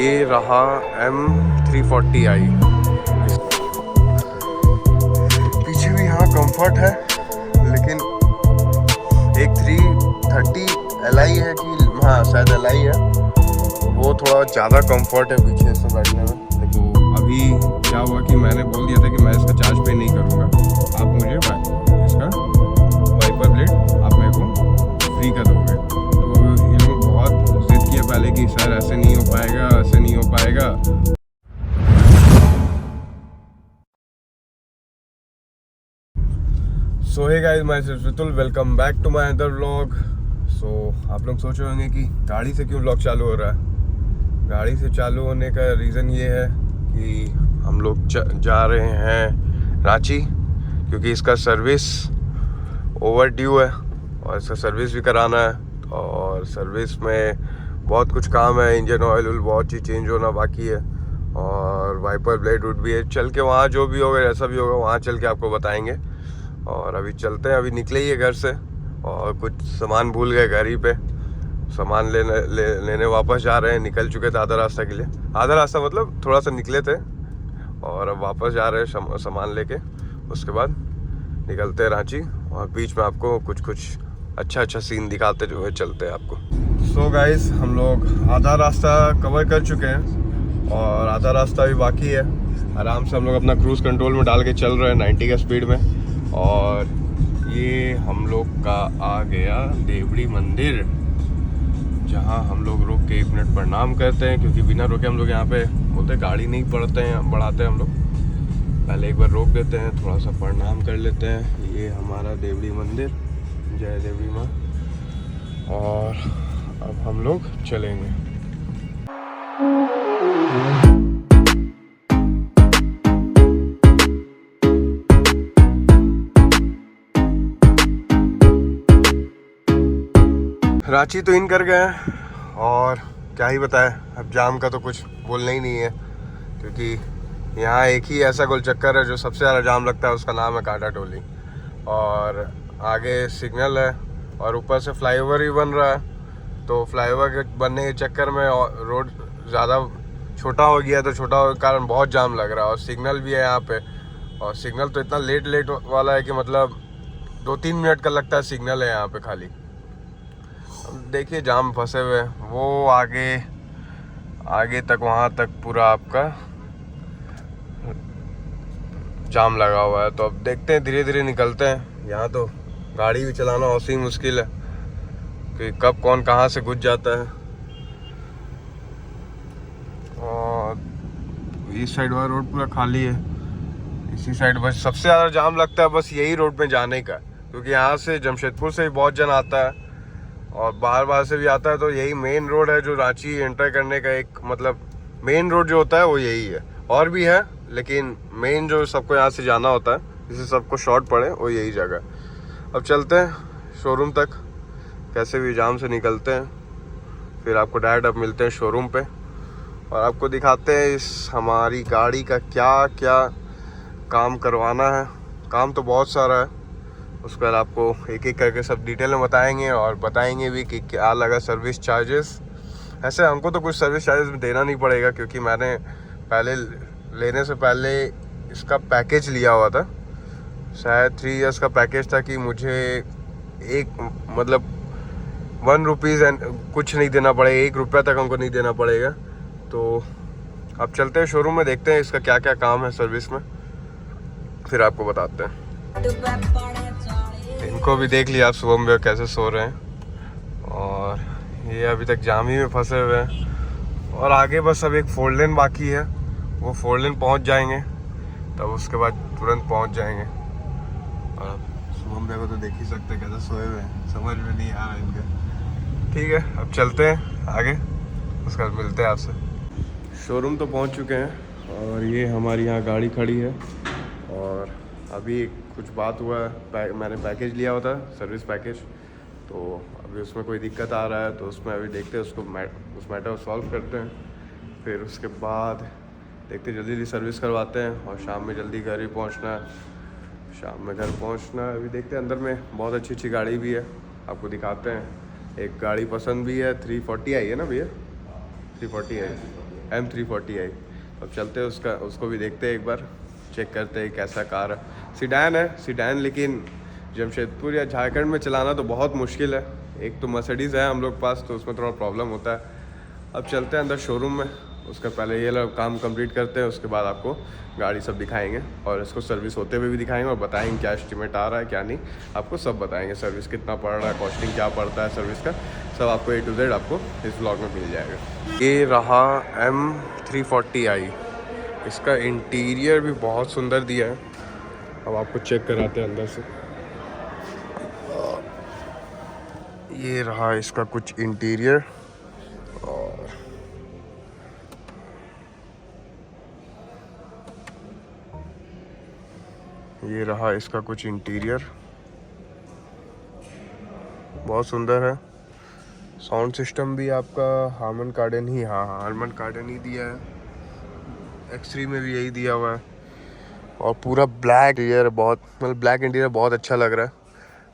ये रहा M340i। पीछे भी यहाँ कंफर्ट है, लेकिन एक 330 Li है कि हाँ शायद Li है, वो थोड़ा ज़्यादा कंफर्ट है पीछे से बैठने में। लेकिन अभी क्या हुआ कि मैंने बोल दिया था कि मैं इसका चार्ज पे नहीं करूँगा, आप मुझे इसका वाइपर ब्लेड आप मेरे को फ्री कर दोगे। तो ये लोग बहुत जिद किया पहले कि सर ऐसे नहीं हो पाएगा, ऐसे नहीं हो पाएगा। So hey guys, myself Vitul, welcome back to my other vlog. So आप लोग सोच रहे होंगे कि गाड़ी से क्यों व्लॉग चालू हो रहा है। गाड़ी से चालू होने का रीज़न ये है कि हम लोग जा रहे हैं रांची, क्योंकि इसका सर्विस ओवर ड्यू है और इसका सर्विस भी कराना है। और सर्विस में बहुत कुछ काम है, इंजन ऑयल बहुत चीज़ चेंज होना बाकी है और वाइपर ब्लेड वुड भी है। चल के वहाँ जो भी होगा, जैसा भी होगा वहाँ चल के आपको बताएंगे। और अभी चलते हैं, अभी निकले ही है घर से और कुछ सामान भूल गए घर ही पे। सामान लेने वापस जा रहे हैं। निकल चुके थे आधा रास्ता के लिए, आधा रास्ता मतलब थोड़ा सा निकले थे और अब वापस जा रहे हैं सामान लेके। उसके बाद निकलते हैं रांची और बीच में आपको कुछ अच्छा सीन दिखाते हुए चलते हैं आपको। सो गाइस, हम लोग आधा रास्ता कवर कर चुके हैं और आधा रास्ता भी बाकी है। आराम से हम लोग अपना क्रूज़ कंट्रोल में डाल के चल रहे हैं 90 का स्पीड में। और ये हम लोग का आ गया देवड़ी मंदिर, जहाँ हम लोग रुक के 1 मिनट प्रणाम करते हैं, क्योंकि बिना रुके हम लोग यहाँ पे बोलते गाड़ी नहीं बढ़ाते हैं हम लोग। पहले एक बार रोक देते हैं, थोड़ा सा प्रणाम कर लेते हैं। ये हमारा देवड़ी मंदिर, जय देवड़ी माँ। और अब हम लोग चलेंगे। रांची तो इन कर गए हैं और क्या ही बताएं, अब जाम का तो कुछ बोलना ही नहीं है, क्योंकि यहाँ एक ही ऐसा गोल चक्कर है जो सबसे ज़्यादा जाम लगता है, उसका नाम है कांटा टोली। और आगे सिग्नल है और ऊपर से फ्लाईओवर भी बन रहा है, तो फ्लाईओवर के बनने के चक्कर में रोड ज़्यादा छोटा हो गया, तो छोटा होने के कारण बहुत जाम लग रहा है। और सिग्नल भी है यहाँ पे, और सिग्नल तो इतना लेट वाला है कि मतलब 2-3 मिनट का लगता है सिग्नल है यहाँ पे खाली। देखिए जाम फंसे हुए, वो आगे तक वहाँ तक पूरा आपका जाम लगा हुआ है। तो अब देखते हैं, धीरे धीरे निकलते हैं। यहाँ तो गाड़ी भी चलाना ऐसी मुश्किल है कि कब कौन कहाँ से घुस जाता है। और इस साइड वाला रोड पूरा खाली है, इसी साइड बस सबसे ज़्यादा जाम लगता है बस यही रोड पे जाने का, क्योंकि यहाँ से जमशेदपुर से भी बहुत जन आता है और बाहर से भी आता है। तो यही मेन रोड है जो रांची एंटर करने का, एक मतलब मेन रोड जो होता है वो यही है। और भी है, लेकिन मेन जो सबको यहाँ से जाना होता है, जिससे सबको शॉर्ट पड़े, वो यही जगह। अब चलते हैं शोरूम तक, कैसे भी जाम से निकलते हैं, फिर आपको डायरेक्ट अब मिलते हैं शोरूम पे और आपको दिखाते हैं इस हमारी गाड़ी का क्या क्या काम करवाना है। काम तो बहुत सारा है, उसके बाद आपको एक एक करके सब डिटेल में बताएंगे और बताएंगे भी कि क्या लगा सर्विस चार्जेस। ऐसे हमको तो कुछ सर्विस चार्जेस देना नहीं पड़ेगा, क्योंकि मैंने पहले लेने से पहले इसका पैकेज लिया हुआ था, शायद 3 इयर्स का पैकेज था, कि मुझे एक मतलब 1 रुपीज़ कुछ नहीं देना पड़ेगा, 1 रुपया तक हमको नहीं देना पड़ेगा। तो अब चलते हैं शोरूम में, देखते हैं इसका क्या क्या काम है सर्विस में, फिर आपको बताते हैं। इनको भी देख लिया आप सुबह में कैसे सो रहे हैं, और ये अभी तक जाम ही में फंसे हुए हैं। और आगे बस अब एक 4 लेन बाकी है, वो 4 लेन पहुंच जाएंगे, तब उसके बाद तुरंत पहुंच जाएंगे। और सुबह में तो देख ही सकते हैं कैसे सोए हुए हैं, समझ में नहीं आ रहा इनका। ठीक है, अब चलते हैं आगे, उसके बाद मिलते हैं आपसे। शोरूम तो पहुंच चुके हैं और ये हमारी यहाँ गाड़ी खड़ी है। और अभी कुछ बात हुआ है, मैंने पैकेज लिया हुआ था सर्विस पैकेज, तो अभी उसमें कोई दिक्कत आ रहा है, तो उसमें अभी देखते हैं उसको उस मैटर को सॉल्व करते हैं। फिर उसके बाद देखते जल्दी सर्विस करवाते हैं और शाम में जल्दी घर ही पहुंचना है, शाम में घर पहुंचना है। अभी देखते हैं, अंदर में बहुत अच्छी गाड़ी भी है, आपको दिखाते हैं। एक गाड़ी पसंद भी है, 340i है ना भैया, 340i। M340i। अब चलते हैं उसको भी देखते हैं, एक बार चेक करते हैं कैसा कार है। सीडैन है, सीडैन, लेकिन जमशेदपुर या झारखंड में चलाना तो बहुत मुश्किल है। एक तो मर्सिडीज़ है हम लोग पास, तो उसमें थोड़ा प्रॉब्लम होता है। अब चलते हैं अंदर शोरूम में, उसका पहले ये लोग काम कंप्लीट करते हैं, उसके बाद आपको गाड़ी सब दिखाएंगे और इसको सर्विस होते हुए भी दिखाएंगे और बताएंगे क्या एस्टीमेट आ रहा है क्या नहीं, आपको सब बताएंगे। सर्विस कितना पड़ रहा है, कॉस्टिंग क्या पड़ता है सर्विस का, सब आपको A to Z आपको इस ब्लॉग में मिल जाएगा। ये रहा M340i, इसका इंटीरियर भी बहुत सुंदर दिया है। अब आपको चेक कराते हैं अंदर से। ये रहा इसका कुछ इंटीरियर, और ये रहा इसका कुछ इंटीरियर, बहुत सुंदर है। साउंड सिस्टम भी आपका हार्मन कार्डन ही, हाँ हार्मन कार्डन ही दिया है। X3 में भी यही दिया हुआ है। और पूरा ब्लैक इंटीरियर, बहुत मतलब ब्लैक इंटीरियर बहुत अच्छा लग रहा है।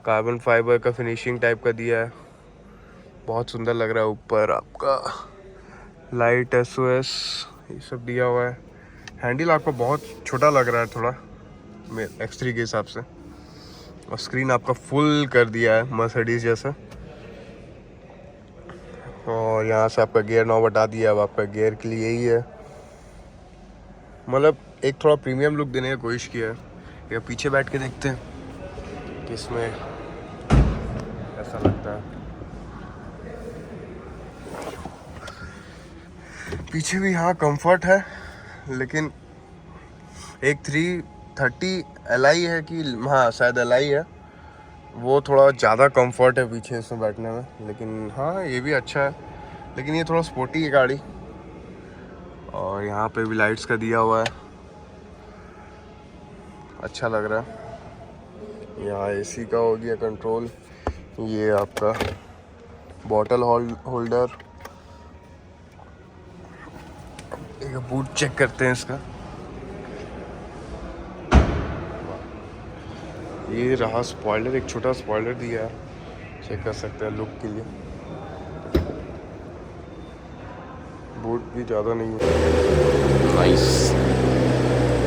कार्बन फाइबर का फिनिशिंग टाइप का दिया है, बहुत सुंदर लग रहा है। ऊपर आपका लाइट SOS ये सब दिया हुआ है। हैंडल आपको बहुत छोटा लग रहा है थोड़ा X3 के हिसाब से, और स्क्रीन आपका फुल कर दिया है मर्सिडीज जैसा। और यहाँ से आपका गियर नॉब हटा दिया, अब आपका गियर के लिए यही है। मतलब एक थोड़ा प्रीमियम लुक देने की कोशिश किया है। या पीछे बैठ के देखते हैं कि इसमें ऐसा लगता है। पीछे भी हाँ कंफर्ट है, लेकिन एक 330 Li है कि हाँ शायद Li है, वो थोड़ा ज़्यादा कंफर्ट है पीछे इसमें बैठने में। लेकिन हाँ ये भी अच्छा है, लेकिन ये थोड़ा स्पोर्टी है गाड़ी। और यहाँ पे भी लाइट्स का दिया हुआ है, अच्छा लग रहा है। यहाँ AC का हो गया कंट्रोल। ये आपका बॉटल होल्डर। एक बूट चेक करते हैं इसका। ये रहा स्पॉइलर, एक छोटा स्पॉइलर दिया है, चेक कर सकते हैं लुक के लिए। बूट भी ज़्यादा नहीं है। नाइस।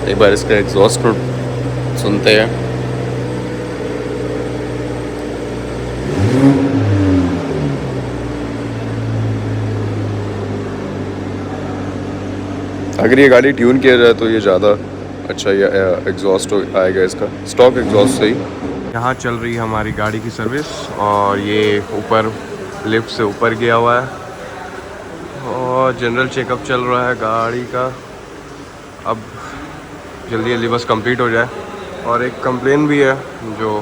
एक बार इसका एग्जॉस्ट सुनते हैं। अगर ये गाड़ी ट्यून किया जाए तो ये ज़्यादा अच्छा ये एग्जॉस्ट आएगा इसका, स्टॉक एग्जॉस्ट से ही। यहाँ चल रही है हमारी गाड़ी की सर्विस, और ये ऊपर लिफ्ट से ऊपर गया हुआ है, और जनरल चेकअप चल रहा है गाड़ी का। अब जल्दी जल्दी बस कंप्लीट हो जाए। और एक कंप्लेन भी है जो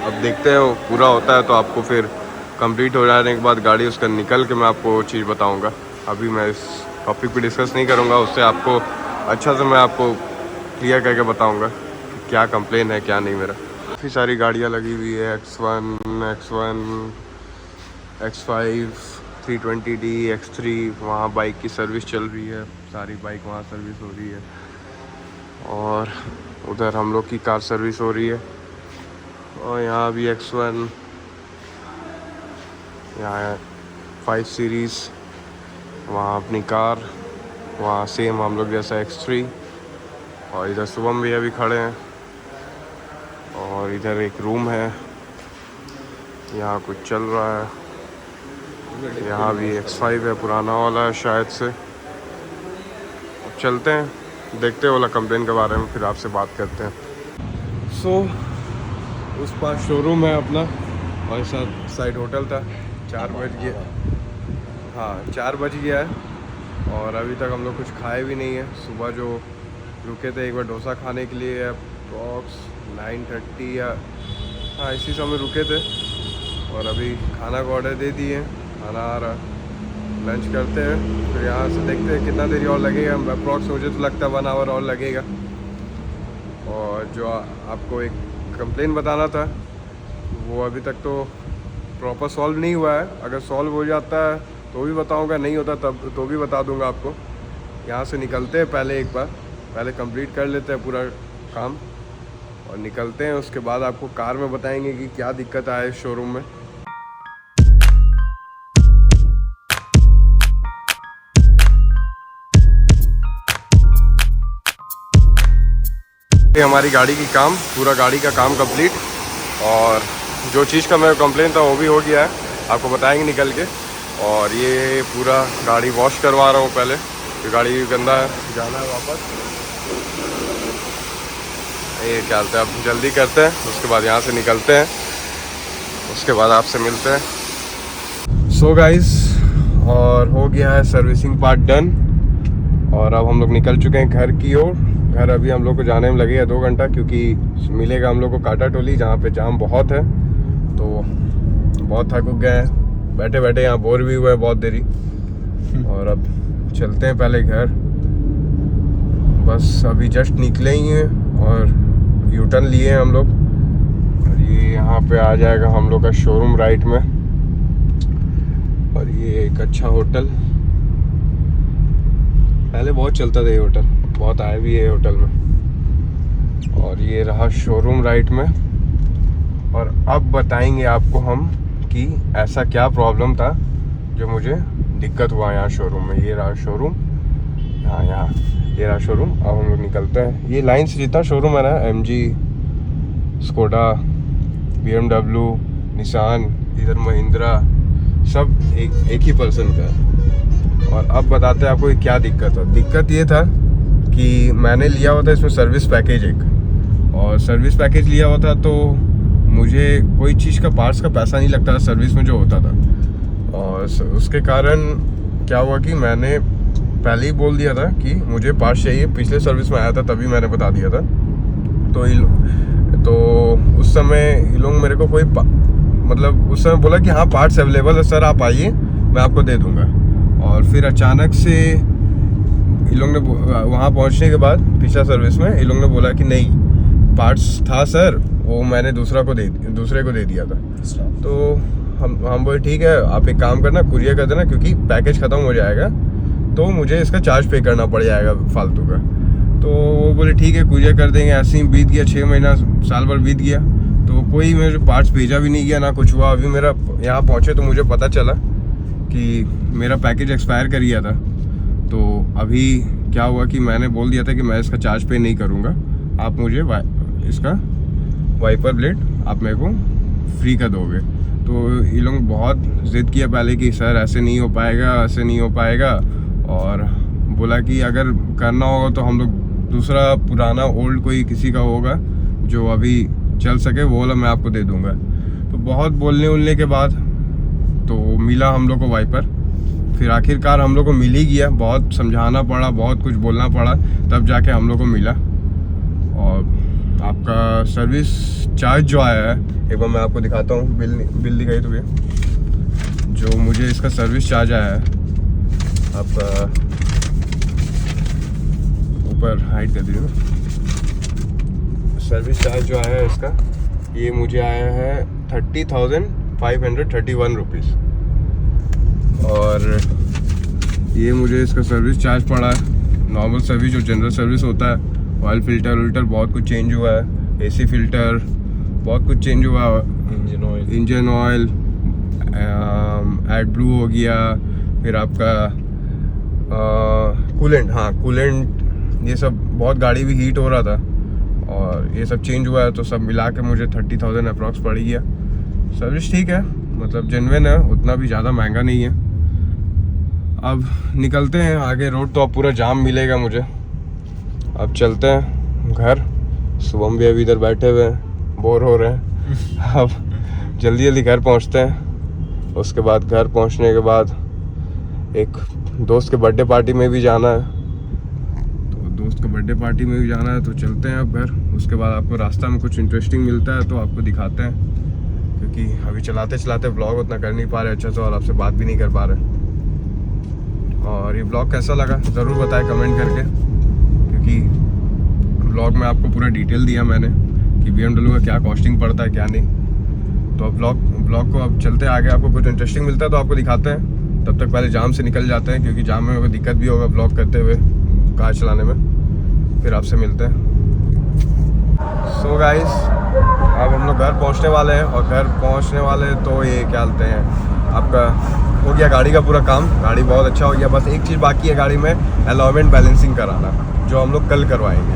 अब देखते हैं, वो पूरा होता है तो आपको फिर कंप्लीट हो जाने के बाद गाड़ी उसका निकल के मैं आपको चीज़ बताऊंगा। अभी मैं इस टॉपिक पे डिस्कस नहीं करूंगा, उससे आपको अच्छा से मैं आपको क्लियर करके बताऊंगा कि क्या कंप्लेन है क्या नहीं मेरा। काफ़ी सारी गाड़ियाँ लगी हुई है, X1, X5, 320D, X3। वहाँ बाइक की सर्विस चल रही है, सारी बाइक वहाँ सर्विस हो रही है। और उधर हम लोग की कार सर्विस हो रही है। और यहाँ भी X1, यहाँ 5 सीरीज़, वहाँ अपनी कार, वहाँ सेम हम लोग जैसा X3। और इधर शुभम भैया भी खड़े हैं। और इधर एक रूम है, यहाँ कुछ चल रहा है। यहाँ भी X5 है, पुराना वाला है शायद से। अब चलते हैं, देखते हैं वाला कंप्लेन के बारे में, फिर आपसे बात करते हैं। सो उस पास शोरूम है अपना, और साइड होटल था। 4 बज गया, हाँ 4 बज गया है, और अभी तक हम लोग कुछ खाए भी नहीं है। सुबह जो रुके थे एक बार डोसा खाने के लिए, अप्रॉक्स 9:30 या हाँ इसी समय रुके थे, और अभी खाना का ऑर्डर दे दिए, खाना आ रहा, लंच करते हैं। फिर यहाँ से देखते हैं कितना देरी और लगेगा। अप्रॉक्स मुझे तो लगता है 1 आवर और लगेगा। और जो आपको एक कंप्लेन बताना था, वो अभी तक तो प्रॉपर सॉल्व नहीं हुआ है। अगर सॉल्व हो जाता है तो भी बताऊंगा, नहीं होता तब तो भी बता दूंगा आपको। यहाँ से निकलते हैं, पहले एक बार पहले कंप्लीट कर लेते हैं पूरा काम, और निकलते हैं। उसके बाद आपको कार में बताएंगे कि क्या दिक्कत आए शोरूम में। ये हमारी गाड़ी की काम, पूरा गाड़ी का काम कंप्लीट, और जो चीज़ का मेरा कंप्लेन था वो भी हो गया है, आपको बताएंगे निकल के। और ये पूरा गाड़ी वॉश करवा रहा हूँ पहले, ये गाड़ी गंदा है, जाना है वापस। ये क्या बोलते हैं, अब जल्दी करते हैं, उसके बाद यहाँ से निकलते हैं, उसके बाद आपसे मिलते हैं। सो गाइस, और हो गया है सर्विसिंग पार्ट डन, और अब हम लोग निकल चुके हैं घर की ओर। घर अभी हम लोग को जाने में लगेगा 2 घंटा, क्योंकि मिलेगा हम लोग को काटा टोली, जहाँ पे जाम बहुत है। तो बहुत थक गए हैं, बैठे बैठे यहाँ बोर भी हुए हैं बहुत देरी, और अब चलते हैं पहले घर। बस अभी जस्ट निकले ही हैं और यू टर्न लिए हैं हम लोग, और ये यहाँ पे आ जाएगा हम लोग का शोरूम राइट में। और ये एक अच्छा होटल, पहले बहुत चलता था ये होटल, बहुत आए भी है होटल में। और ये रहा शोरूम राइट में। और अब बताएंगे आपको हम कि ऐसा क्या प्रॉब्लम था जो मुझे दिक्कत हुआ यहाँ शोरूम में। ये रहा शोरूम, यहाँ ये रहा शोरूम। अब हम लोग निकलते हैं। ये लाइन से जितना शोरूम है ना, MG, स्कोडा, BMW, निसान, इधर महिंद्रा, सब एक ही पर्सन का है। और अब बताते हैं आपको क्या दिक्कत है। दिक्कत ये था कि मैंने लिया हुआ था इसमें सर्विस पैकेज एक, और सर्विस पैकेज लिया हुआ था तो मुझे कोई चीज़ का पार्ट्स का पैसा नहीं लगता था सर्विस में जो होता था। और उसके कारण क्या हुआ कि मैंने पहले ही बोल दिया था कि मुझे पार्ट्स चाहिए, पिछले सर्विस में आया था तभी मैंने बता दिया था। तो उस समय ये लोग मेरे को कोई मतलब उस समय बोला कि हाँ पार्ट्स अवेलेबल है सर, आप आइए मैं आपको दे दूँगा। और फिर अचानक से इन लोग ने वहाँ पहुँचने के बाद पिछला सर्विस में इन लोग ने बोला कि नहीं पार्ट्स था सर, वो मैंने दूसरे को दे दिया था। तो हम बोले ठीक है, आप एक काम करना, कुरियर कर देना, क्योंकि पैकेज ख़त्म हो जाएगा तो मुझे इसका चार्ज पे करना पड़ जाएगा फालतू का। तो वो बोले ठीक है कुरियर कर देंगे। ऐसे ही बीत गया 6 महीना, साल भर बीत गया, तो कोई मेरे पार्ट्स भेजा भी नहीं गया, ना कुछ हुआ। अभी मेरा यहाँ पहुँचे तो मुझे पता चला कि मेरा पैकेज एक्सपायर कर गया था। तो अभी क्या हुआ कि मैंने बोल दिया था कि मैं इसका चार्ज पे नहीं करूँगा, आप मुझे इसका वाइपर ब्लेड आप मेरे को फ्री कर दोगे। तो ये लोग बहुत ज़िद किया पहले कि सर ऐसे नहीं हो पाएगा, ऐसे नहीं हो पाएगा। और बोला कि अगर करना होगा तो हम लोग दूसरा पुराना ओल्ड कोई किसी का होगा जो अभी चल सके, वो वाला मैं आपको दे दूँगा। तो बहुत बोलने के बाद तो मिला हम लोग को वाइपर। फिर आखिरकार हम लोग को मिल ही गया, बहुत समझाना पड़ा, बहुत कुछ बोलना पड़ा, तब जाके हम लोग को मिला। और आपका सर्विस चार्ज जो आया है, एक बार मैं आपको दिखाता हूँ, बिल दिखाई तो भैया, जो मुझे इसका सर्विस चार्ज आया है, आपका ऊपर हाइट कर दीजिए ना। सर्विस चार्ज जो आया है इसका, ये मुझे आया है 30,531 रुपीज़। और ये मुझे इसका सर्विस चार्ज पड़ा है। नॉर्मल सर्विस जो जनरल सर्विस होता है, ऑयल फिल्टर बहुत कुछ चेंज हुआ है, AC फिल्टर बहुत कुछ चेंज हुआ है, इंजन ऑयल एड ब्लू हो गया, फिर आपका कूलेंट, ये सब बहुत गाड़ी भी हीट हो रहा था और ये सब चेंज हुआ है। तो सब मिला के मुझे 30,000 अप्रॉक्स पड़ गया। सर्विस ठीक है, मतलब जेन्युइन है, उतना भी ज़्यादा महंगा नहीं है। अब निकलते हैं आगे। रोड तो अब पूरा जाम मिलेगा मुझे। अब चलते हैं घर। शुभम भी अभी इधर बैठे हुए हैं, बोर हो रहे हैं। अब जल्दी जल्दी घर पहुंचते हैं। उसके बाद घर पहुंचने के बाद एक दोस्त के बर्थडे पार्टी में भी जाना है, तो दोस्त के बर्थडे पार्टी में भी जाना है, तो चलते हैं अब घर। उसके बाद आपको रास्ता में कुछ इंटरेस्टिंग मिलता है तो आपको दिखाते हैं, क्योंकि अभी चलाते चलाते ब्लॉग उतना कर नहीं पा रहे अच्छे से, और आपसे बात भी नहीं कर पा रहे। और ये ब्लॉग कैसा लगा ज़रूर बताएं कमेंट करके, क्योंकि ब्लॉग में आपको पूरा डिटेल दिया मैंने कि BMW का क्या कॉस्टिंग पड़ता है क्या नहीं। तो अब ब्लॉग को अब चलते आगे, आपको कुछ इंटरेस्टिंग मिलता है तो आपको दिखाते हैं। तब तक पहले जाम से निकल जाते हैं, क्योंकि जाम में कोई दिक्कत भी होगा ब्लॉग करते हुए, कार चलाने में। फिर आपसे मिलते हैं। सो गाइस, अब हम लोग घर पहुंचने वाले हैं, और घर पहुंचने वाले तो ये क्या बोलते हैं, आपका हो गया गाड़ी का पूरा काम। गाड़ी बहुत अच्छा हो गया, बस एक चीज़ बाकी है गाड़ी में, अलाइनमेंट बैलेंसिंग कराना, जो हम लोग कल करवाएंगे।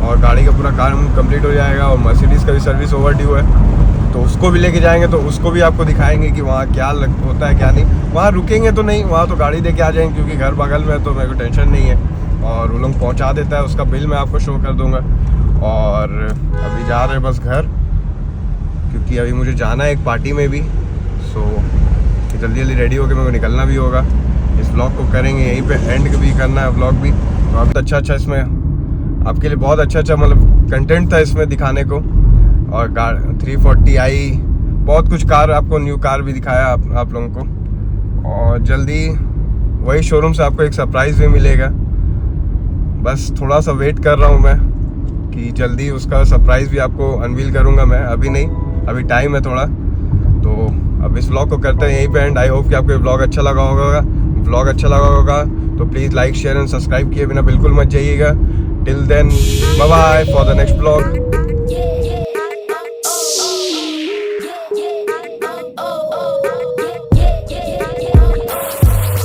और गाड़ी का पूरा काम कंप्लीट हो जाएगा। और मर्सिडीज़ का भी सर्विस ओवरड्यू है, तो उसको भी लेके जाएंगे, तो उसको भी आपको दिखाएंगे कि वहाँ क्या होता है क्या नहीं। वहाँ रुकेंगे तो नहीं, वहाँ तो गाड़ी लेके आ जाएंगे क्योंकि घर बगल में है, तो मेरे को टेंशन नहीं है। और वो लोग पहुँचा देता है, उसका बिल मैं आपको शो कर दूँगा। और अभी जा रहे हैं बस घर, क्योंकि अभी मुझे जाना है एक पार्टी में भी। सो जल्दी जल्दी रेडी होकर मेरे को निकलना भी होगा। इस व्लॉग को करेंगे यहीं पे एंड भी करना है व्लॉग भी। तो अब अच्छा इसमें आपके लिए बहुत अच्छा मतलब कंटेंट था इसमें दिखाने को। और 340i बहुत कुछ कार, आपको न्यू कार भी दिखाया आप लोगों को। और जल्दी वही शोरूम से आपको एक सरप्राइज़ भी मिलेगा। बस थोड़ा सा वेट कर रहा हूँ मैं कि जल्दी उसका सरप्राइज़ भी आपको अनवील करूँगा मैं। अभी नहीं, अभी टाइम है थोड़ा। तो अब इस व्लॉग को करते हैं यहीं पे एंड। आई होप कि आपको ये व्लॉग अच्छा लगा होगा। तो please like share and subscribe किए बिना बिल्कुल मत जाइएगा। Till then bye bye for the next vlog.